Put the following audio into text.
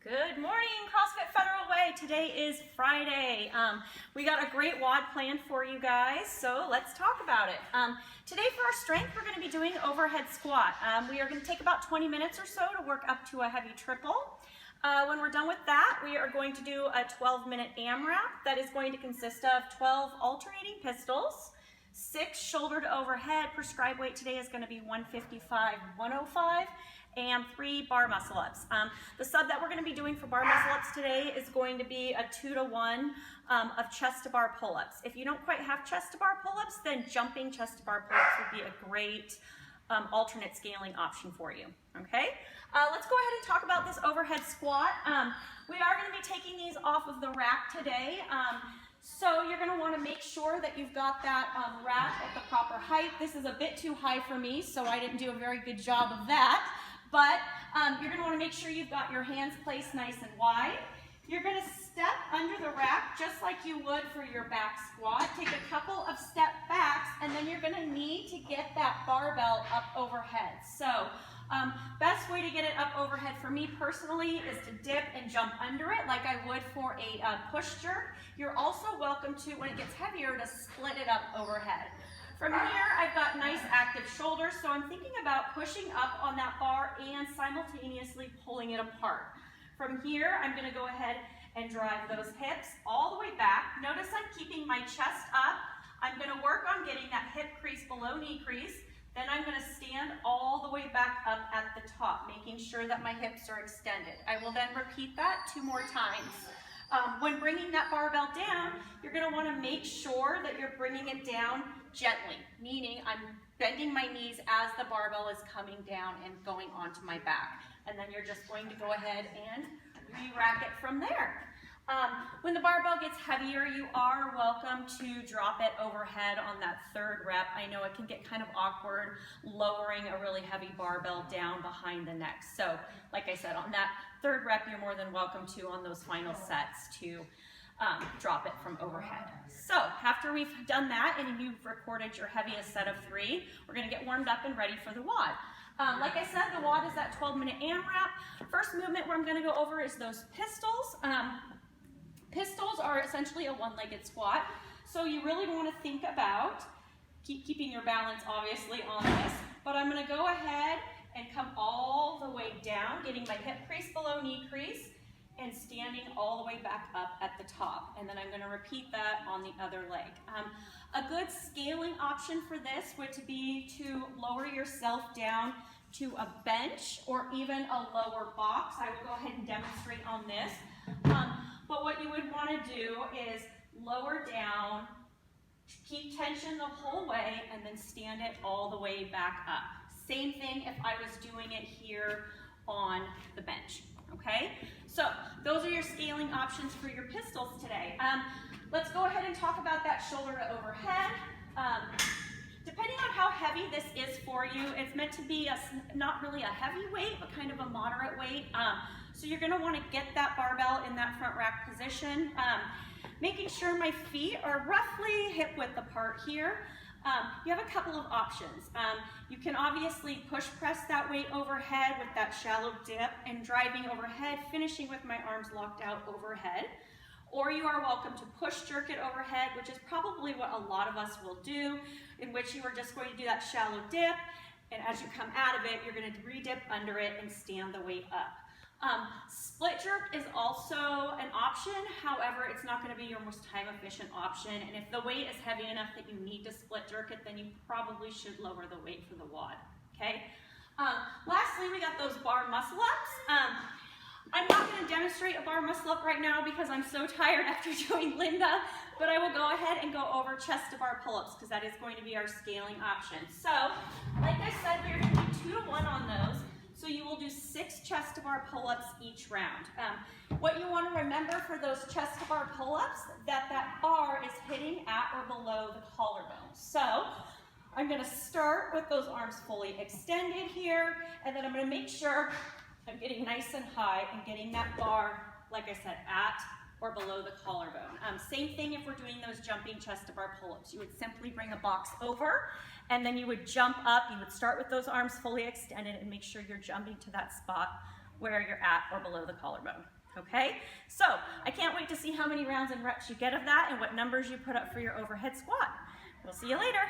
Good morning, CrossFit Federal Way. Today is Friday. We got a great WOD planned for you guys, so let's talk about it. Today for our strength, we're going to be doing overhead squat. We are going to take about 20 minutes or so to work up to a heavy triple. When we're done with that, we are going to do a 12-minute AMRAP that is going to consist of 12 alternating pistols, 6 shoulder to overhead. Prescribed weight today is going to be 155, 105. And 3 bar muscle ups. The sub that we're going to be doing for bar muscle ups today is going to be a 2-to-1 of chest to bar pull-ups. If you don't quite have chest to bar pull-ups, then jumping chest to bar pull-ups would be a great alternate scaling option for you. Okay, let's go ahead and talk about this overhead squat. We are going to be taking these off of the rack today. So you're going to want to make sure that you've got that rack at the proper height. This is a bit too high for me, so I didn't do a very good job of that. But you're going to want to make sure you've got your hands placed nice and wide. You're going to step under the rack just like you would for your back squat. Take a couple of step backs, and then you're going to need to get that barbell up overhead. So best way to get it up overhead for me personally is to dip and jump under it like I would for a push jerk. You're also welcome to, when it gets heavier, to split it up overhead. From here, I've got nice active shoulders, so I'm thinking about pushing up on that bar and simultaneously pulling it apart. From here, I'm going to go ahead and drive those hips all the way back. Notice I'm keeping my chest up. I'm going to work on getting that hip crease below knee crease. Then I'm going to stand all the way back up at the top, making sure that my hips are extended. I will then repeat that 2 more times. When bringing that barbell down, you're going to want to make sure that you're bringing it down gently, meaning I'm bending my knees as the barbell is coming down and going onto my back. And then you're just going to go ahead and re-rack it from there. When the barbell gets heavier, you are welcome to drop it overhead on that 3rd rep. I know it can get kind of awkward lowering a really heavy barbell down behind the neck. So, like I said, on that 3rd rep, you're more than welcome to, on those final sets, to drop it from overhead. So, after we've done that and you've recorded your heaviest set of 3, we're going to get warmed up and ready for the WOD. Like I said, the WOD is that 12-minute AMRAP. First movement where I'm going to go over is those pistols. Pistols are essentially a one-legged squat, so you really want to think about keeping your balance obviously on this, but I'm going to go ahead and come all the way down, getting my hip crease below knee crease, and standing all the way back up at the top. And then I'm going to repeat that on the other leg. A good scaling option for this would be to lower yourself down to a bench or even a lower box. I will go ahead and demonstrate on this. But what you would want to do is lower down, keep tension the whole way, and then stand it all the way back up. Same thing if I was doing it here on the bench, okay? So those are your scaling options for your pistols today. Let's go ahead and talk about that shoulder to overhead. Depending on how heavy this is for you, it's meant to be not really a heavy weight, but kind of a moderate weight. So you're going to want to get that barbell in that front rack position, making sure my feet are roughly hip width apart here. You have a couple of options. You can obviously push press that weight overhead with that shallow dip and driving overhead, finishing with my arms locked out overhead. Or you are welcome to push jerk it overhead, which is probably what a lot of us will do, in which you are just going to do that shallow dip, and as you come out of it, you're going to re-dip under it and stand the weight up. Split jerk is also an option, however, it's not going to be your most time-efficient option, and if the weight is heavy enough that you need to split jerk it, then you probably should lower the weight for the WOD, okay? Lastly, we got those bar muscle ups. I'm not going to demonstrate a bar muscle up right now because I'm so tired after doing Linda, but I will go ahead and go over chest to bar pull-ups because that is going to be our scaling option. So, like I said, we're going to do 2-to-1 on those. So you will do 6 chest to bar pull-ups each round. What you want to remember for those chest to bar pull-ups, that bar is hitting at or below the collarbone. So I'm going to start with those arms fully extended here, and then I'm going to make sure I'm getting nice and high and getting that bar, like I said, at or below the collarbone. Same thing if we're doing those jumping chest to bar pull-ups. You would simply bring a box over and then you would jump up. You would start with those arms fully extended and make sure you're jumping to that spot where you're at or below the collarbone. Okay, so I can't wait to see how many rounds and reps you get of that and what numbers you put up for your overhead squat. We'll see you later.